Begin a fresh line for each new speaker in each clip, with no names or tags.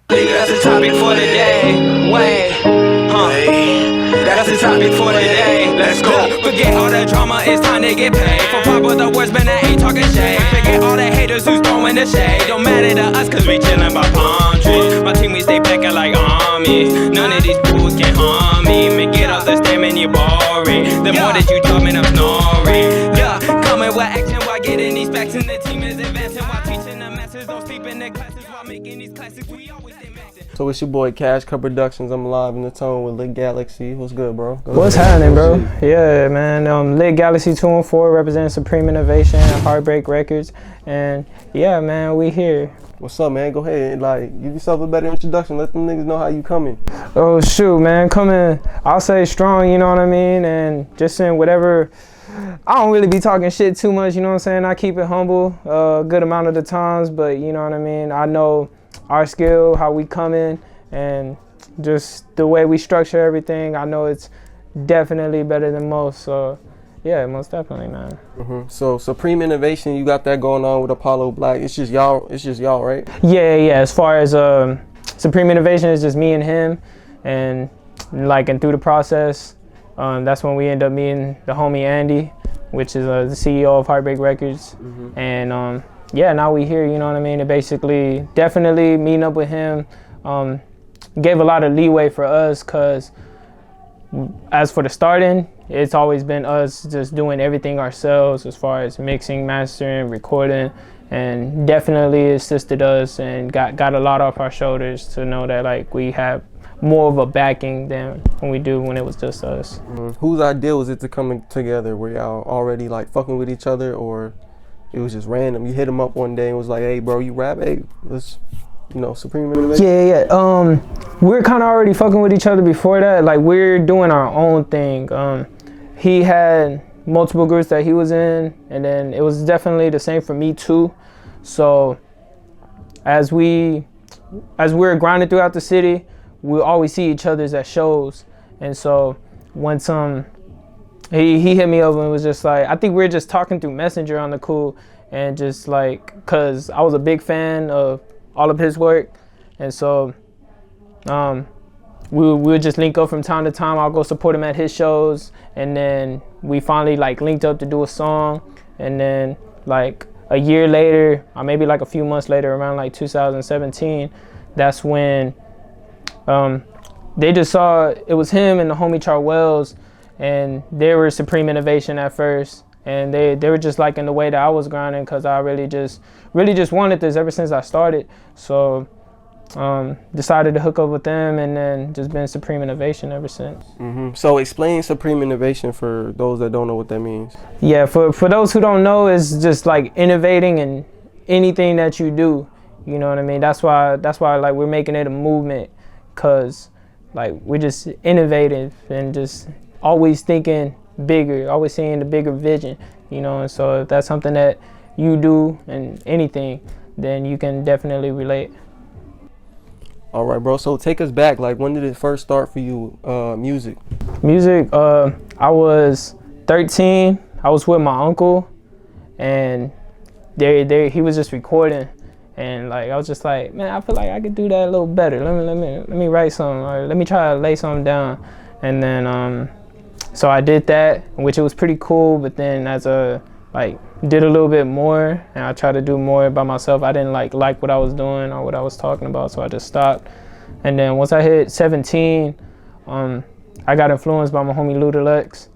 Nigga, that's the topic for the day. Wait, that's the topic for the day. Let's go. Forget all the drama, it's time to get paid. For pop with the words, man, I ain't talking shade. Forget all the haters who's throwing the shade. Don't matter to us, cause we chillin' by palm trees. My team, we stay packing like armies. None of these fools can harm me. Man, get off the stem and you're boring. The more that you talk, man, I'm snoring. Yeah, coming with action while getting these facts. And the team is advancing while teaching the masses. Don't sleep in the classes while making these classics. We always stay maxing.
So it's your boy KashCutProductions. I'm live in the tone with L.I.T Galaxy. What's good, bro?
What's happening, bro? Yeah, man. L.I.T Galaxy 214 represents Supreme Innovation and Heartbreak Records. And yeah, man, we here.
What's up, man? Go ahead and give yourself a better introduction. Let them niggas know how you coming.
Oh shoot, man, coming. I'll say strong. You know what I mean? And just in whatever. I don't really be talking shit too much. You know what I'm saying? I keep it humble, a good amount of the times. But you know what I mean? I know our skill, how we come in, and just the way we structure everything. I know it's definitely better than most. So yeah, most definitely, man.
So Supreme Innovation, you got that going on with Apollo Black. It's just y'all, right?
Yeah. As far as Supreme Innovation, is just me and him, and and through the process, that's when we end up meeting the homie Andy, which is the CEO of Heartbreak Records, and yeah, now we here. You know what I mean? And basically, definitely meeting up with him gave a lot of leeway for us, cause as for the starting, it's always been us just doing everything ourselves as far as mixing, mastering, recording, and definitely assisted us and got a lot off our shoulders to know that we have more of a backing than when we do when it was just us.
Whose idea was it to come together? Were y'all already fucking with each other, or it was just random? You hit him up one day and was like, "Hey, bro, you rap? Hey, let's." Supreme Innovation?
Yeah. We're kind of already fucking with each other before that. We're doing our own thing. He had multiple groups that he was in, and then it was definitely the same for me too. So as we're grinding throughout the city, we always see each other's at shows. And so once he hit me up and was just I think we were just talking through Messenger on the cool, and just cause I was a big fan of all of his work, and so we would just link up from time to time. I'll go support him at his shows, and then we finally linked up to do a song. And then a year later, or maybe a few months later, around 2017, that's when they just saw it was him and the homie Charwells, and they were Supreme Innovation at first. And they were just liking the way that I was grinding, because I really just wanted this ever since I started. So decided to hook up with them, and then just been Supreme Innovation ever since.
So explain Supreme Innovation for those that don't know what that means.
Yeah, for those who don't know, it's just innovating in anything that you do. You know what I mean? That's why we're making it a movement, because we're just innovative and just always thinking bigger, always seeing the bigger vision, and so if that's something that you do in anything, then you can definitely relate.
All right, bro, so take us back. When did it first start for you, music?
I was 13. I was with my uncle, and he was just recording, and I was just man, I feel like I could do that a little better. Let me write something, or let me try to lay something down. And then so I did that, which it was pretty cool. But then as did a little bit more, and I tried to do more by myself. I didn't like what I was doing or what I was talking about, so I just stopped. And then once I hit 17, I got influenced by my homie L.I.T,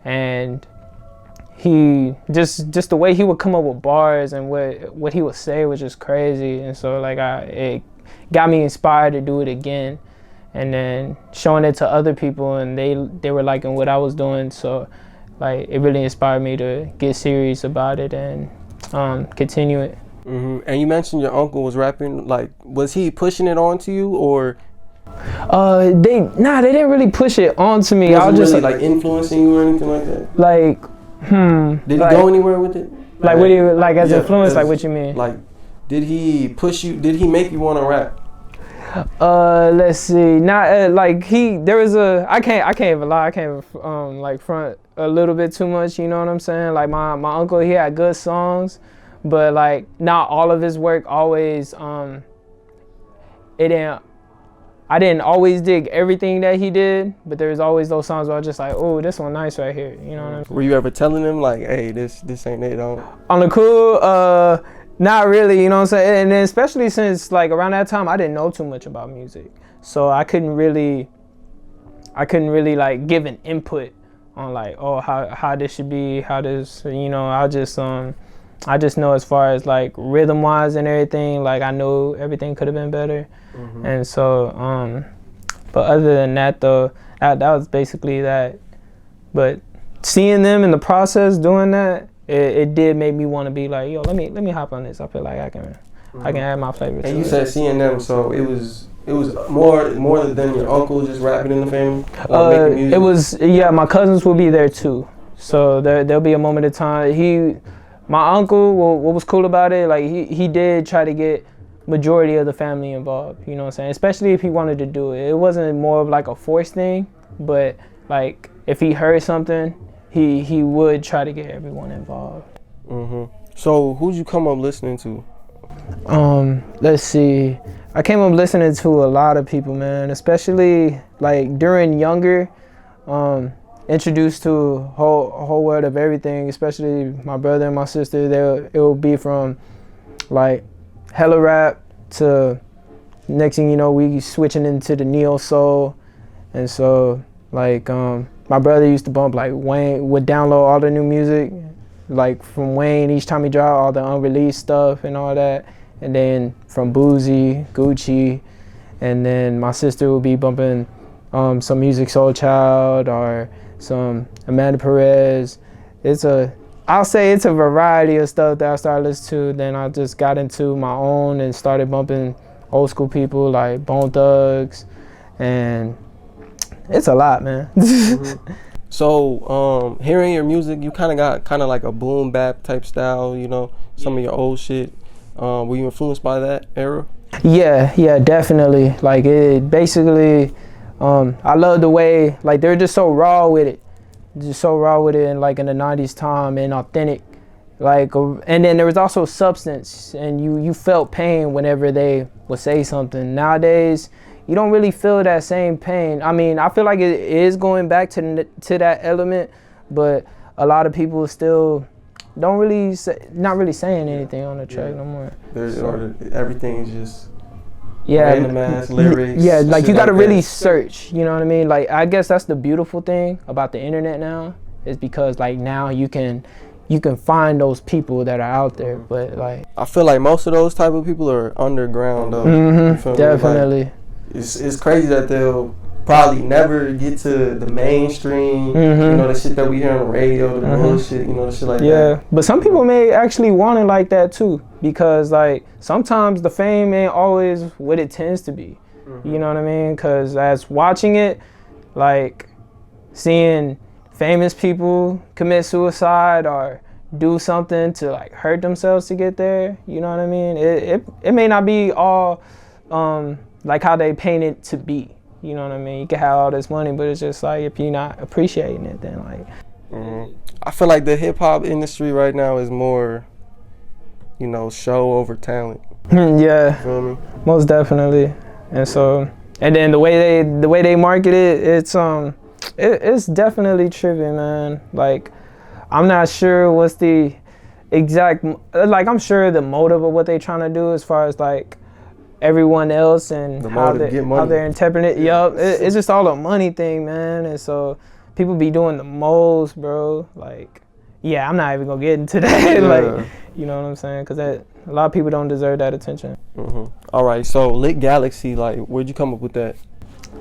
and he just the way he would come up with bars and what he would say was just crazy. And so it got me inspired to do it again. And then showing it to other people, and they were liking what I was doing, so it really inspired me to get serious about it and continue it.
And you mentioned your uncle was rapping. Was he pushing it onto you, or?
They didn't really push it onto me.
I was just really influencing you or anything like that. Did he go anywhere with it?
As influence? What you mean?
Did he push you? Did he make you want to rap?
Let's see. Not there was I can't even lie. I can't front a little bit too much. You know what I'm saying? My uncle, he had good songs, but not all of his work always I didn't always dig everything that he did, but there's always those songs where I was just like, oh, this one nice right here. You know what I mean?
Were you ever telling him like, hey, this ain't it?
On the cool, not really, you know what I'm saying? And then especially since like around that time, I didn't know too much about music. So I couldn't really like give an input on like, oh, how this should be, how this, you know, I just know as far as like rhythm wise and everything, like I know everything could have been better. And so, but other than that though, that was basically that. But seeing them in the process doing that, it did make me want to be like, yo, let me hop on this. I feel like I can add my flavor to it.
And you said seeing them, so it was more than your uncle just rapping in the family? Making music?
It was, yeah, my cousins will be there too. So there'll be a moment of time. My uncle, what was cool about it, like he did try to get majority of the family involved, you know what I'm saying? Especially if he wanted to do it. It wasn't more of like a forced thing, but like if he heard something, he would try to get everyone involved.
So who'd you come up listening to?
Let's see. I came up listening to a lot of people, man, especially like during younger, introduced to a whole world of everything, especially my brother and my sister. It will be from like hella rap to next thing you know, we switching into the neo soul. And so like my brother used to bump like Wayne, would download all the new music like from Wayne each time he dropped, all the unreleased stuff and all that. And then from Boozy, Gucci, and then my sister would be bumping some Music Soul Child or some Amanda Perez. I'll say it's a variety of stuff that I started listening to. Then I just got into my own and started bumping old school people like Bone Thugs, and it's a lot, man.
So hearing your music, you kind of got like a boom bap type style, you know, some of your old shit. Were you influenced by that era?
Yeah, definitely. Like it basically, I love the way like they're just so raw with it. And like in the 90s time and authentic, like, and then there was also substance, and you felt pain whenever they would say something. Nowadays you don't really feel that same pain. I mean, I feel like it is going back to that element, but a lot of people still don't really not really saying anything on the track no more.
Everything is just random ass lyrics.
Yeah, like you gotta
like
really search, you know what I mean? Like I guess that's the beautiful thing about the internet now, is because like now you can find those people that are out there. But like
I feel like most of those type of people are underground though.
Definitely.
Like, it's crazy that they'll probably never get to the mainstream, you know, the shit that we hear on the radio, the bullshit, you know, the shit like that.
Yeah, but some people may actually want it like that too, because like sometimes the fame ain't always what it tends to be. You know what I mean? Because as watching it, like seeing famous people commit suicide or do something to like hurt themselves to get there, you know what I mean? It may not be all like how they paint it to be. You know what I mean? You can have all this money, but it's just like if you're not appreciating it, then like.
I feel like the hip hop industry right now is more, you know, show over talent.
Yeah,
You feel me?
most definitely. And so, and then the way they market it, it's definitely tripping, man. Like, I'm not sure what's the exact, like I'm sure the motive of what they trying to do as far as like everyone else and how they're interpreting it. Yup, it's just all a money thing, man. And so people be doing the most, bro. Like, yeah, I'm not even gonna get into that. Like, you know what I'm saying? Because a lot of people don't deserve that attention.
All right, so Lit Galaxy, like, where'd you come up with that?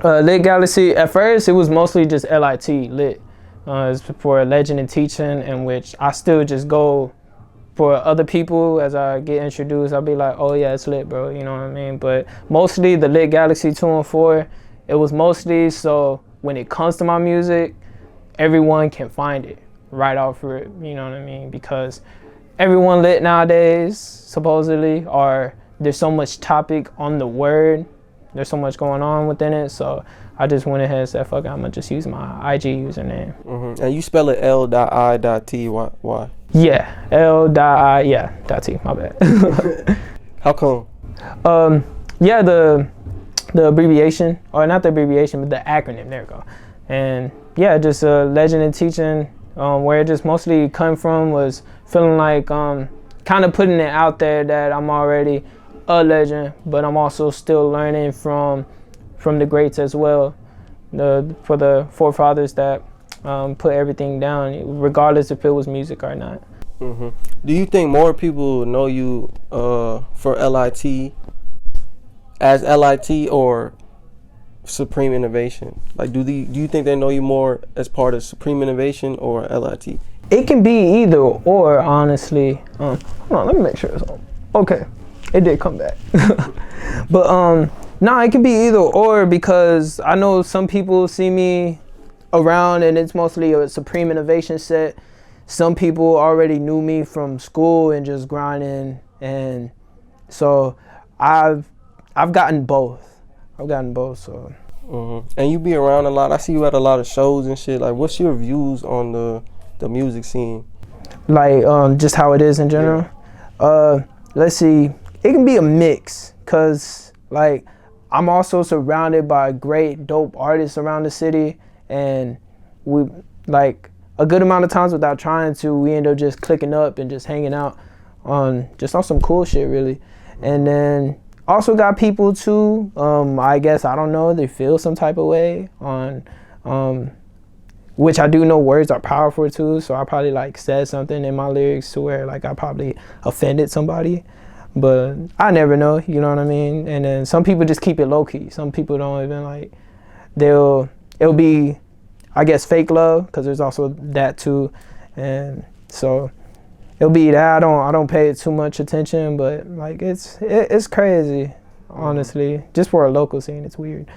Lit Galaxy, at first it was mostly just L.I.T, Lit. It's for legend and teaching, in which I still just go for other people. As I get introduced, I'll be like, oh yeah, it's lit, bro, you know what I mean? But mostly the Lit Galaxy 2 and 4, it was mostly so when it comes to my music, everyone can find it right off rip, you know what I mean? Because everyone lit nowadays, supposedly, or there's so much topic on the word, there's so much going on within it, so I just went ahead and said, fuck it, I'm gonna just use my IG username.
And you spell it L.I.T, why?
Yeah, L.I, yeah, .T, my bad.
How come?
Yeah, the abbreviation, or not the abbreviation, but the acronym. There we go. And yeah, just legend in teaching. Where it just mostly come from was feeling like kind of putting it out there that I'm already a legend, but I'm also still learning from the greats as well. For the forefathers that put everything down, regardless if it was music or not.
Mm-hmm. Do you think more people know you for L.I.T as L.I.T or Supreme Innovation? Like, do you think they know you more as part of Supreme Innovation or L.I.T?
It can be either or, honestly. Hold on, let me make sure it's on. Okay, it did come back. But no, it can be either or, because I know some people see me around and it's mostly a Supreme Innovation set. Some people already knew me from school and just grinding, and so I've gotten both. So.
Mm-hmm. And you be around a lot. I see you at a lot of shows and shit. Like, what's your views on the music scene?
Like, just how it is in general? Yeah. Let's see. It can be a mix, cause like I'm also surrounded by great, dope artists around the city, and we like a good amount of times without trying to, we end up just clicking up and just hanging out on some cool shit, really. And then also got people too, I guess, I don't know, they feel some type of way on, which I do know words are powerful too, so I probably like said something in my lyrics to where like I probably offended somebody, but I never know, you know what I mean? And then some people just keep it low key. Some people don't even like, it'll be, I guess, fake love, because there's also that too. And so it'll be that I don't pay it too much attention, but like it's crazy, honestly. Just for a local scene, it's weird.